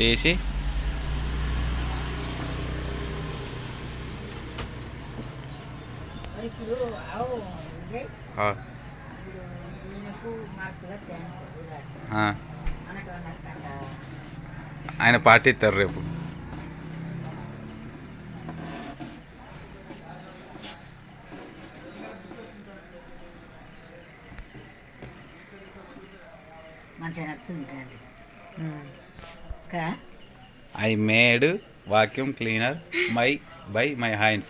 తీసి ఆయన పార్టీ ఇస్తారు రేపు. I made vacuum cleaner by my hands.